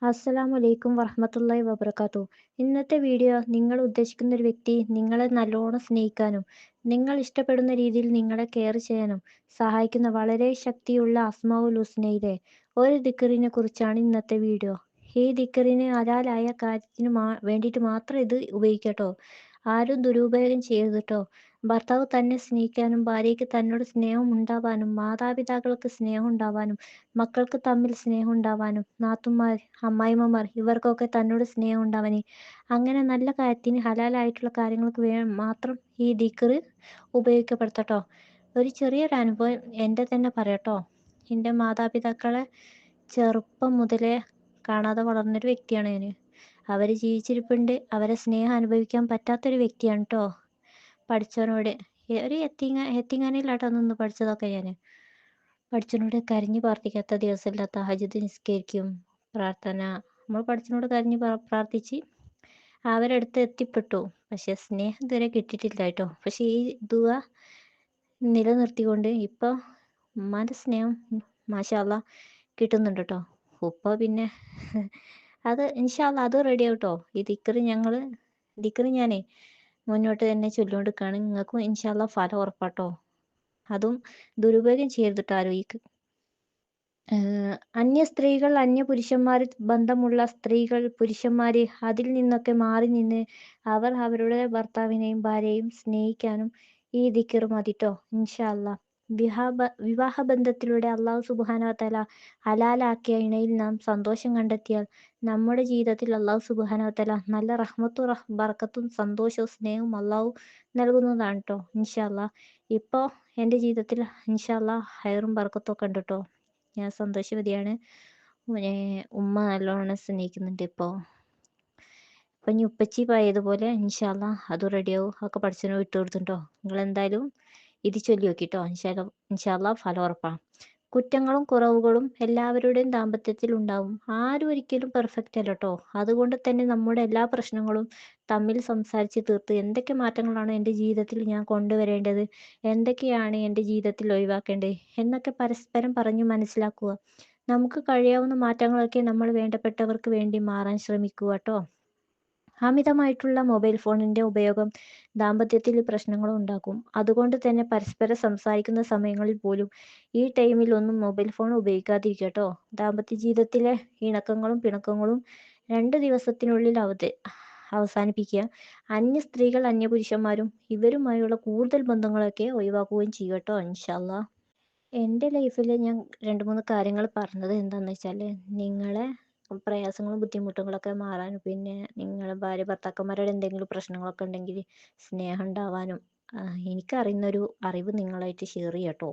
അസ്സലാമു അലൈക്കും വറഹ്മത്തുള്ളാഹി വബറകാതുഹു. ഇന്നത്തെ വീഡിയോ നിങ്ങൾ ഉദ്ദേശിക്കുന്ന ഒരു വ്യക്തി നിങ്ങളെ നല്ലോണം സ്നേഹിക്കാനും നിങ്ങൾ ഇഷ്ടപ്പെടുന്ന രീതിയിൽ നിങ്ങളെ കെയർ ചെയ്യാനും സഹായിക്കുന്ന വളരെ ശക്തിയുള്ള അസ്മാഉൽ ഹുസ്നയിലെ ഒരു ദിക്റിനെ കുറിച്ചാണ് ഇന്നത്തെ വീഡിയോ. ഈ ദിക്റിന് ഹലാലായ കാര്യത്തിന് വേണ്ടിയിട്ട് മാത്രം ഇത് ഉപയോഗിക്കട്ടോ. ആരും ദുരുപയോഗം ചെയ്യരുത് ട്ടോ. ഭർത്താവ് തന്നെ സ്നേഹിക്കാനും ഭാര്യയ്ക്ക് തന്നോട് സ്നേഹം ഉണ്ടാവാനും മാതാപിതാക്കൾക്ക് സ്നേഹം ഉണ്ടാവാനും മക്കൾക്ക് തമ്മിൽ സ്നേഹം ഉണ്ടാവാനും നാത്തുമാർ അമ്മായിമ്മമാർ ഇവർക്കൊക്കെ തന്നോട് സ്നേഹം ഉണ്ടാവാനേ അങ്ങനെ നല്ല കാര്യത്തിന് ഹലാലായിട്ടുള്ള കാര്യങ്ങൾക്ക് മാത്രം ഈ ദിക്ർ ഉപയോഗിക്കപ്പെടുത്തട്ടോ. ഒരു ചെറിയൊരു അനുഭവം എൻ്റെ തന്നെ പറയട്ടോ. എൻ്റെ മാതാപിതാക്കളെ ചെറുപ്പം മുതലേ കാണാതെ വളർന്നൊരു വ്യക്തിയാണ് ഞാൻ. അവർ ജീവിച്ചിരിപ്പുണ്ട്. അവരെ സ്നേഹം അനുഭവിക്കാൻ പറ്റാത്തൊരു വ്യക്തിയാണ് ട്ടോ. പഠിച്ചവനോട് ഒരു യത്തീംഖാനയിലാട്ടോ നിന്ന് പഠിച്ചതൊക്കെ ഞാൻ. പഠിച്ചവനോട് കരഞ്ഞു പ്രാർത്ഥിക്കാത്ത ദിവസമില്ല. തഹജ്ജുദ് നിസ്കരിക്കും. പ്രാർത്ഥന നമ്മൾ പഠിച്ചവനോട് കരഞ്ഞ് പ്രാർത്ഥിച്ച് അവരടുത്ത് എത്തിപ്പെട്ടു. പക്ഷെ സ്നേഹം ഇതുവരെ കിട്ടിയിട്ടില്ല കേട്ടോ. പക്ഷെ ഈ ദുആ നിലനിർത്തിക്കൊണ്ട് ഇപ്പോൾ ഉമ്മാൻ്റെ സ്നേഹം മാഷാ അല്ലാഹ് കിട്ടുന്നുണ്ട് കേട്ടോ. ഉപ്പ പിന്നെ അത് ഇൻഷാ അല്ലാഹ് അത് റെഡിയാവും ട്ടോ. ഈ ദിക്ർ ഞാനേ മുന്നോട്ട് തന്നെ ചൊല്ലിക്കൊണ്ടിരിക്കുകയാണ്. നിങ്ങൾക്കും ഇൻഷാ അല്ലാഹ് ഫലം ഉറപ്പാട്ടോ. അതും ദുരുപയോഗം ചെയ്യരുത് ട്ടോ ആരും. അന്യ സ്ത്രീകൾ, അന്യ പുരുഷന്മാർ, ബന്ധമുള്ള സ്ത്രീകൾ, പുരുഷന്മാര് അതിൽ നിന്നൊക്കെ മാറി നിന്ന് അവർ അവരുടെ ഭർത്താവിനെയും ഭാര്യയെയും സ്നേഹിക്കാനും ഈ ദിക്ർ മതിട്ടോ ഇൻഷാ അല്ലാഹ്. വിവാഹബന്ധത്തിലൂടെ അല്ലാഹു സുബ്ഹാനഹു വ തആല ഹലാലാക്കിയ ഇണയിൽ നാം സന്തോഷം കണ്ടെത്തിയാൽ നമ്മുടെ ജീവിതത്തിൽ അല്ലാഹു സുബ്ഹാനഹു വ തആല നല്ല റഹ്മത്തും ബർക്കത്തും സന്തോഷവും സ്നേഹവും അല്ലാഹു നൽകുന്നതാണ് ട്ടോ ഇൻഷാ അല്ലാഹ്. ഇപ്പോൾ എൻ്റെ ജീവിതത്തിൽ ഇൻഷാ അല്ലാഹ് ഹൈറും ബർക്കത്തും ഒക്കെ ഉണ്ട് ട്ടോ. ഞാൻ സന്തോഷവതിയാണ്. ഉമ്മ നല്ലോണം സ്നേഹിക്കുന്നുണ്ട് ഇപ്പോൾ. അപ്പം ഇനി ഉപ്പച്ചി പോയതുപോലെ ഇൻഷാ അല്ലാഹ് അതും റെഡിയാവും. ഒക്കെ പഠിച്ചവനെ വിട്ടു കൊടുത്തിട്ടോ. നിങ്ങളെന്തായാലും ഇത് ചൊല്ലി നോക്കിട്ടോ. ഇൻഷാ അല്ലാഹ് ഫലം ഉറപ്പാണ്. കുറ്റങ്ങളും കുറവുകളും എല്ലാവരുടെയും ദാമ്പത്യത്തിൽ ഉണ്ടാവും. ആരും ഒരിക്കലും പെർഫെക്റ്റ് അല്ല ട്ടോ. അതുകൊണ്ട് തന്നെ നമ്മുടെ എല്ലാ പ്രശ്നങ്ങളും തമ്മിൽ സംസാരിച്ച് തീർത്ത് എന്തൊക്കെ മാറ്റങ്ങളാണ് എൻ്റെ ജീവിതത്തിൽ ഞാൻ കൊണ്ടുവരേണ്ടത്, എന്തൊക്കെയാണ് എൻ്റെ ജീവിതത്തിൽ ഒഴിവാക്കേണ്ടത് എന്നൊക്കെ പരസ്പരം പറഞ്ഞു മനസ്സിലാക്കുക. നമുക്ക് കഴിയാവുന്ന മാറ്റങ്ങളൊക്കെ നമ്മൾ വേണ്ടപ്പെട്ടവർക്ക് വേണ്ടി മാറാൻ ശ്രമിക്കുക ട്ടോ. അമിതമായിട്ടുള്ള മൊബൈൽ ഫോണിന്റെ ഉപയോഗം ദാമ്പത്യത്തിൽ പ്രശ്നങ്ങൾ ഉണ്ടാക്കും. അതുകൊണ്ട് തന്നെ പരസ്പരം സംസാരിക്കുന്ന സമയങ്ങളിൽ പോലും ഈ ടൈമിൽ ഒന്നും മൊബൈൽ ഫോൺ ഉപയോഗിക്കാതിരിക്കുക ട്ടോ. ദാമ്പത്യ ജീവിതത്തിലെ ഇണക്കങ്ങളും പിണക്കങ്ങളും 2 ദിവസത്തിനുള്ളിൽ അവസാനിപ്പിക്കുക. അന്യ സ്ത്രീകൾ, അന്യ പുരുഷന്മാരും ഇവരുമായുള്ള കൂടുതൽ ബന്ധങ്ങളൊക്കെ ഒഴിവാക്കുകയും ചെയ്യുക ട്ടോ ഇൻഷാ അല്ലാഹ്. എൻ്റെ ലൈഫിൽ ഞാൻ 2-3 കാര്യങ്ങൾ പറഞ്ഞത് എന്താണെന്ന് വെച്ചാൽ നിങ്ങളെ പ്രയാസങ്ങളും ബുദ്ധിമുട്ടുകളൊക്കെ മാറാനും പിന്നെ നിങ്ങളെ ഭാര്യ ഭർത്താക്കന്മാരോട് എന്തെങ്കിലും പ്രശ്നങ്ങളൊക്കെ ഉണ്ടെങ്കിൽ സ്നേഹം ഉണ്ടാവാനും എനിക്കറിയുന്നൊരു അറിവ് നിങ്ങളായിട്ട് ഷെയർ ചെയ്യാം ട്ടോ.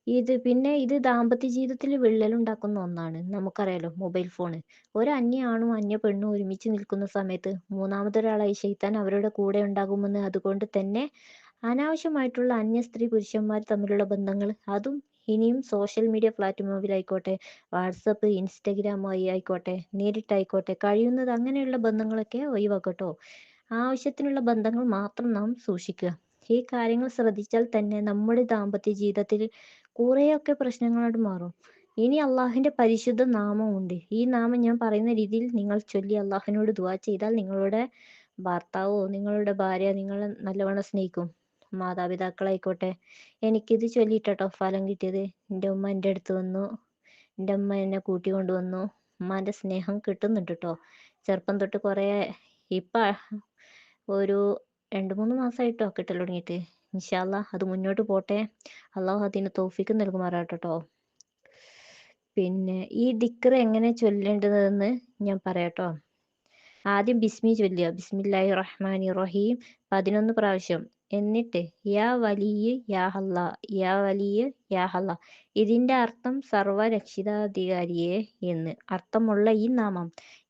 ഇത് ദാമ്പത്യ ജീവിതത്തിൽ വിള്ളലുണ്ടാക്കുന്ന ഒന്നാണ്. നമുക്കറിയാലോ മൊബൈൽ ഫോണ്. ഒരു അന്യ ആണും അന്യ പെണ്ണും ഒരുമിച്ച് നിൽക്കുന്ന സമയത്ത് മൂന്നാമതൊരാളായി ശൈത്താൻ അവരുടെ കൂടെ ഉണ്ടാകുമെന്ന്. അതുകൊണ്ട് തന്നെ അനാവശ്യമായിട്ടുള്ള അന്യ സ്ത്രീ പുരുഷന്മാർ തമ്മിലുള്ള ബന്ധങ്ങൾ അതും ഇനിയും സോഷ്യൽ മീഡിയ പ്ലാറ്റ്ഫോമിലായിക്കോട്ടെ, വാട്സപ്പ്, ഇൻസ്റ്റഗ്രാം വഴി ആയിക്കോട്ടെ, നേരിട്ടായിക്കോട്ടെ, കഴിയുന്നത് അങ്ങനെയുള്ള ബന്ധങ്ങളൊക്കെ ഒഴിവാക്കട്ടോ. ആവശ്യത്തിനുള്ള ബന്ധങ്ങൾ മാത്രം നാം സൂക്ഷിക്കുക. ഈ കാര്യങ്ങൾ ശ്രദ്ധിച്ചാൽ തന്നെ നമ്മുടെ ദാമ്പത്യ ജീവിതത്തിൽ കുറേയൊക്കെ പ്രശ്നങ്ങളായിട്ട് മാറും. ഇനി അള്ളാഹുവിന്റെ പരിശുദ്ധ നാമമുണ്ട്. ഈ നാമം ഞാൻ പറയുന്ന രീതിയിൽ നിങ്ങൾ ചൊല്ലി അള്ളാഹുവിനോട് ദുആ ചെയ്താൽ നിങ്ങളുടെ ഭർത്താവോ നിങ്ങളുടെ ഭാര്യ നിങ്ങളെ നല്ലവണ്ണം സ്നേഹിക്കും. മാതാപിതാക്കളായിക്കോട്ടെ. എനിക്കിത് ചൊല്ലിയിട്ടോ ഫലം കിട്ടിയത്. എൻ്റെ ഉമ്മ എൻ്റെ അടുത്ത് വന്നു. എൻ്റെ അമ്മ എന്നെ കൂട്ടിക്കൊണ്ടുവന്നു. ഉമ്മാൻ്റെ സ്നേഹം കിട്ടുന്നുണ്ട് ട്ടോ. ചെറുപ്പം തൊട്ട് കുറേ ഇപ്പം ഒരു 2-3 മാസമായിട്ടോ കിട്ടൽ തുടങ്ങിയിട്ട്. ഇൻഷാ അല്ലാഹ് അത് മുന്നോട്ട് പോട്ടെ. അള്ളാഹു അതിന് തൗഫീക്ക് നൽകുമാറാകട്ടെ ട്ടോ. പിന്നെ ഈ ദിക്ർ എങ്ങനെ ചൊല്ലേണ്ടതെന്ന് ഞാൻ പറയാട്ടോ. ആദ്യം ബിസ്മി ചൊല്ലുക. ബിസ്മില്ലാഹി റഹ്മാനി റഹീം 11 പ്രാവശ്യം. എന്നിട്ട് യാ വലിയ് യാ അല്ലാ, യാ വലിയ് യാ അല്ലാ. ഇതിന്റെ അർത്ഥം സർവരക്ഷിതാധികാരിയെ എന്ന് അർത്ഥമുള്ള ഈ നാമം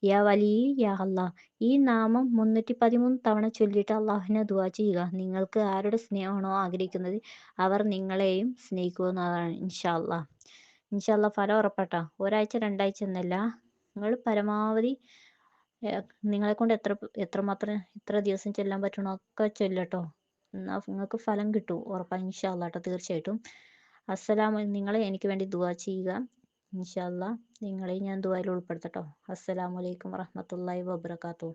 യാ വലിയ് യാ അല്ലാ. ഈ നാമം 313 തവണ ചൊല്ലിയിട്ട് അള്ളാഹുവിനെ ദുആ ചെയ്യുക. നിങ്ങൾക്ക് ആരുടെ സ്നേഹമാണോ ആഗ്രഹിക്കുന്നത് അവർ നിങ്ങളെയും സ്നേഹിക്കുന്നതാണ് ഇൻഷാ അല്ലാ. ഇൻഷാ അല്ലാ ഫലം ഉറപ്പാട്ടാ. ഒരാഴ്ച 2 ആഴ്ച എന്നല്ല, നിങ്ങൾ പരമാവധി നിങ്ങളെ കൊണ്ട് എത്ര ദിവസം ചൊല്ലാൻ പറ്റണോ ഒക്കെ ചൊല്ലട്ടോ. എന്നാൽ നിങ്ങൾക്ക് ഫലം കിട്ടും ഉറപ്പാ ഇൻഷാ അല്ലാ ട്ടോ. തീർച്ചയായിട്ടും. നിങ്ങൾ എനിക്ക് വേണ്ടി ദുആ ചെയ്യുക. ഇൻഷാ അല്ലാ നിങ്ങളെയും ഞാൻ ദുആയിൽ ഉൾപ്പെടുത്തട്ടോ. അസ്സലാമു അലൈക്കും വറഹ്മത്തുള്ളാഹി വബറകാതുഹു.